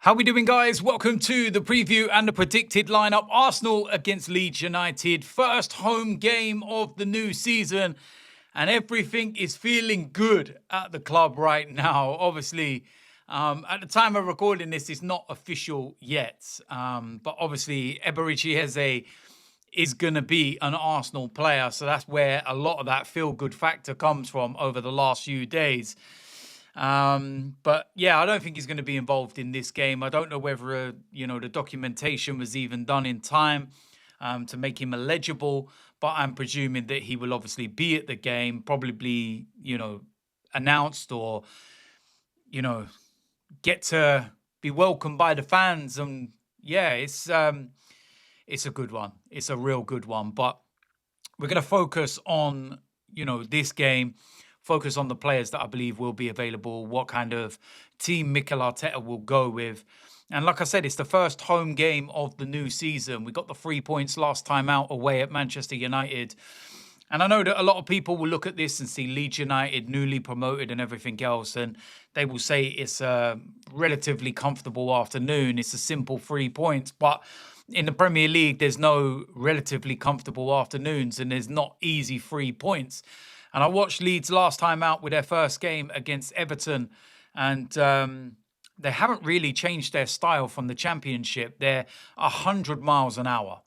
How we doing, guys? Welcome to the preview and the predicted lineup. Arsenal against Leeds United. First home game of the new season. And everything is feeling good at the club right now. Obviously, at the time of recording this, it's not official yet. But obviously, Eberechi Eze is going to be an Arsenal player. So that's where a lot of that feel-good factor comes from over the last few days. But yeah, I don't think he's going to be involved in this game. I don't know whether, the documentation was even done in time to make him eligible, but I'm presuming that he will obviously be at the game, probably, announced or, get to be welcomed by the fans. And yeah, it's a good one. It's a real good one, but we're going to focus on, this game. Focus on the players that I believe will be available, what kind of team Mikel Arteta will go with. And like I said, it's the first home game of the new season. We got the 3 points last time out away at Manchester United. And I know that a lot of people will look at this and see Leeds United newly promoted and everything else, and they will say it's a relatively comfortable afternoon. It's a simple 3 points. But in the Premier League, there's no relatively comfortable afternoons and there's not easy 3 points. And I watched Leeds last time out with their first game against Everton, and they haven't really changed their style from the Championship. They're 100 miles an hour.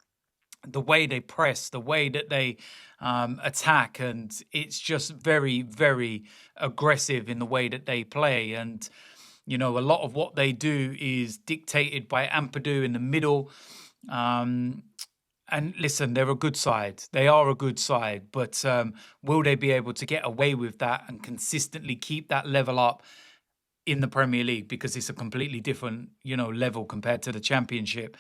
The way they press, the way that they attack, and it's just very, very aggressive in the way that they play. And, a lot of what they do is dictated by Ampadu in the middle. And listen, they're a good side. They are a good side. But will they be able to get away with that and consistently keep that level up in the Premier League? Because it's a completely different, level compared to the Championship.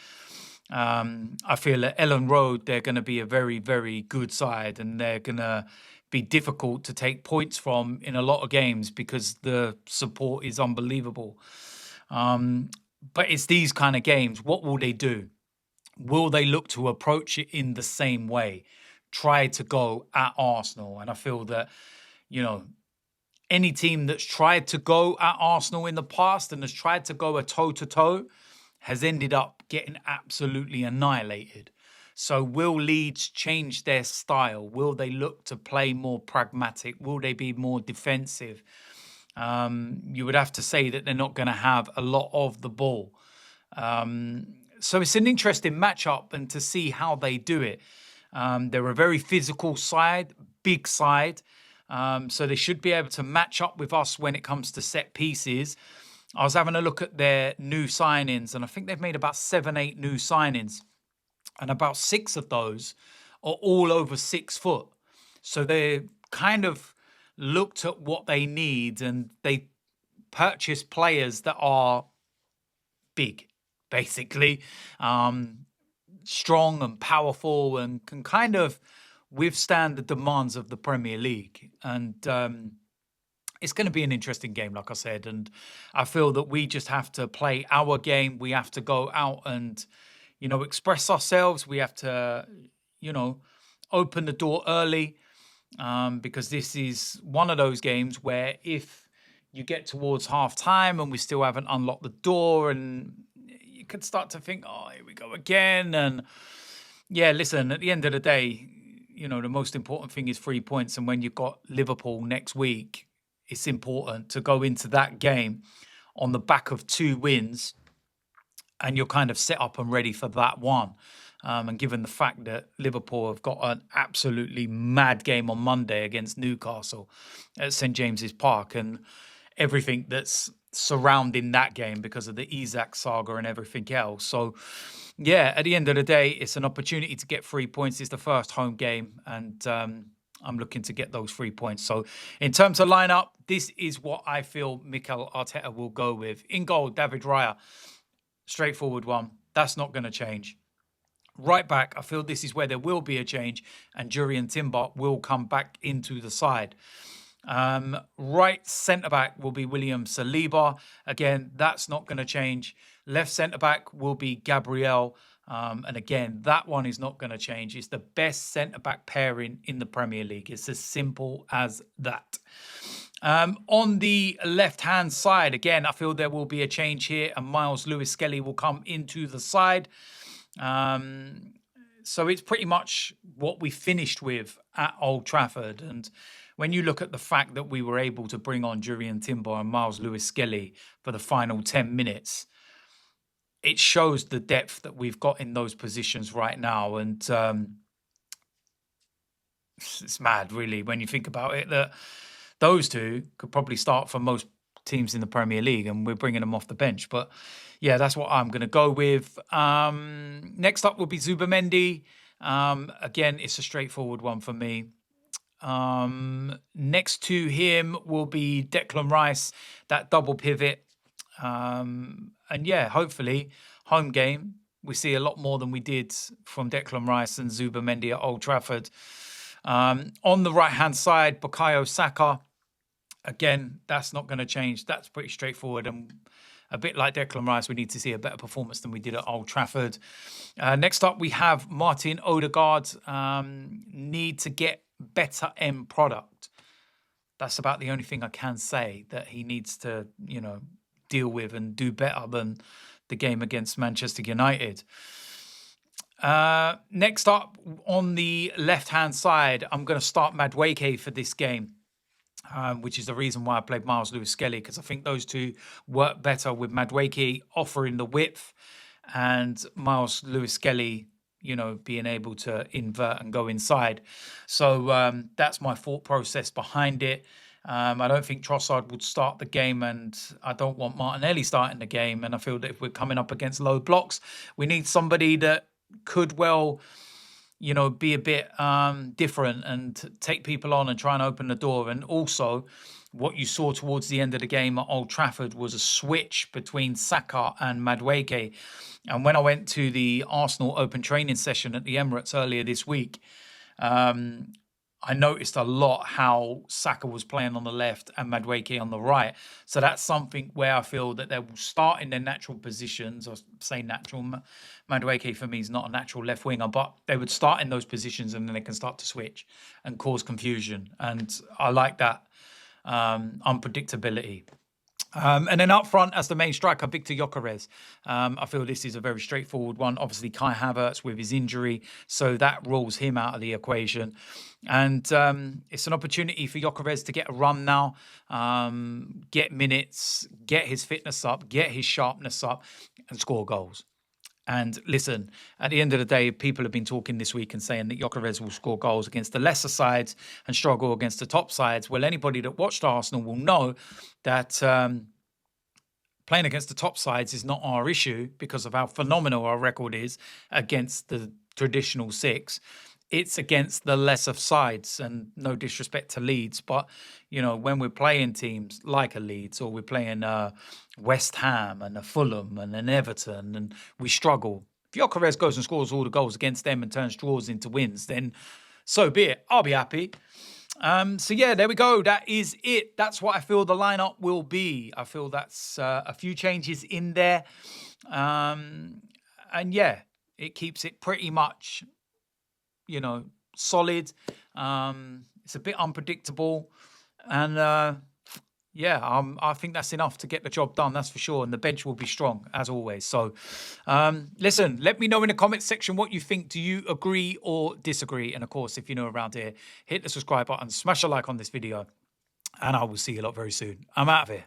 I feel at Ellen Road, they're going to be a very, very good side. And they're going to be difficult to take points from in a lot of games because the support is unbelievable. But it's these kind of games. What will they do? Will they look to approach it in the same way? Try to go at Arsenal. And I feel that, any team that's tried to go at Arsenal in the past and has tried to go a toe-to-toe has ended up getting absolutely annihilated. So will Leeds change their style? Will they look to play more pragmatic? Will they be more defensive? You would have to say that they're not going to have a lot of the ball. So it's an interesting matchup and to see how they do it. They're a very physical side, big side. So they should be able to match up with us when it comes to set pieces. I was having a look at their new signings, and I think they've made about 7-8 new signings. And about 6 of those are all over 6 foot. So they kind of looked at what they need and they purchased players that are big. Basically, strong and powerful and can kind of withstand the demands of the Premier League. And it's going to be an interesting game, like I said. And I feel that we just have to play our game. We have to go out and, express ourselves. We have to, open the door early because this is one of those games where if you get towards half time and we still haven't unlocked the door and you could start to think, oh, here we go again. And yeah, listen, at the end of the day, the most important thing is 3 points. And when you've got Liverpool next week, it's important to go into that game on the back of 2 wins and you're kind of set up and ready for that one. And given the fact that Liverpool have got an absolutely mad game on Monday against Newcastle at St. James's Park and everything that's surrounding that game because of the Isak saga and everything else. So, yeah, at the end of the day, it's an opportunity to get 3 points. It's the first home game, and I'm looking to get those 3 points. So, in terms of lineup, this is what I feel Mikel Arteta will go with. In goal, David Raya. Straightforward one. That's not going to change. Right back, I feel this is where there will be a change, and Jurriën Timber will come back into the side. Right centre-back will be William Saliba. Again, that's not going to change. Left centre-back will be Gabriel. And again, that one is not going to change. It's the best centre-back pairing in the Premier League. It's as simple as that. On the left-hand side, again, I feel there will be a change here, and Miles Lewis-Skelly will come into the side. So it's pretty much what we finished with at Old Trafford. And when you look at the fact that we were able to bring on Jurriën Timber and Miles Lewis-Skelly for the final 10 minutes, it shows the depth that we've got in those positions right now. And it's mad, really, when you think about it, that those two could probably start for most teams in the Premier League, and we're bringing them off the bench. But yeah, that's what I'm going to go with. Next up will be Zubimendi. Again, it's a straightforward one for me. Next to him will be Declan Rice, that double pivot. And yeah, hopefully, home game, we see a lot more than we did from Declan Rice and Zubimendi at Old Trafford. On the right-hand side, Bukayo Saka. Again, that's not going to change. That's pretty straightforward. And a bit like Declan Rice, we need to see a better performance than we did at Old Trafford. Next up, we have Martin Odegaard. Need to get better end product. That's about the only thing I can say that he needs to, deal with and do better than the game against Manchester United. Next up, on the left-hand side, I'm going to start Madueke for this game. Which is the reason why I played Miles Lewis-Skelly, because I think those two work better with Madueke offering the width and Miles Lewis-Skelly, being able to invert and go inside. So that's my thought process behind it. I don't think Trossard would start the game, and I don't want Martinelli starting the game. And I feel that if we're coming up against low blocks, we need somebody that could be a bit different and take people on and try and open the door. And also, what you saw towards the end of the game at Old Trafford was a switch between Saka and Madueke. And when I went to the Arsenal open training session at the Emirates earlier this week, I noticed a lot how Saka was playing on the left and Madueke on the right. So that's something where I feel that they will start in their natural positions. I say natural. Madueke for me is not a natural left winger, but they would start in those positions and then they can start to switch and cause confusion. And I like that unpredictability. And then up front, as the main striker, Victor Gyökeres. I feel this is a very straightforward one. Obviously, Kai Havertz with his injury, so that rules him out of the equation. And it's an opportunity for Gyökeres to get a run now, get minutes, get his fitness up, get his sharpness up, and score goals. And listen, at the end of the day, people have been talking this week and saying that Gyökeres will score goals against the lesser sides and struggle against the top sides. Well, anybody that watched Arsenal will know that playing against the top sides is not our issue because of how phenomenal our record is against the traditional six. It's against the lesser sides, and no disrespect to Leeds, but when we're playing teams like a Leeds, or we're playing West Ham and a Fulham and an Everton, and we struggle. If Gyökeres goes and scores all the goals against them and turns draws into wins, then so be it. I'll be happy. So yeah, there we go. That is it. That's what I feel the lineup will be. I feel that's a few changes in there, and yeah, it keeps it pretty much solid. It's a bit unpredictable, and I think that's enough to get the job done, that's for sure. And the bench will be strong as always. So listen, let me know in the comments section what you think. Do you agree or disagree? And of course, if you're new around here, hit the subscribe button, smash a like on this video, and I will see you a lot very soon. I'm out of here.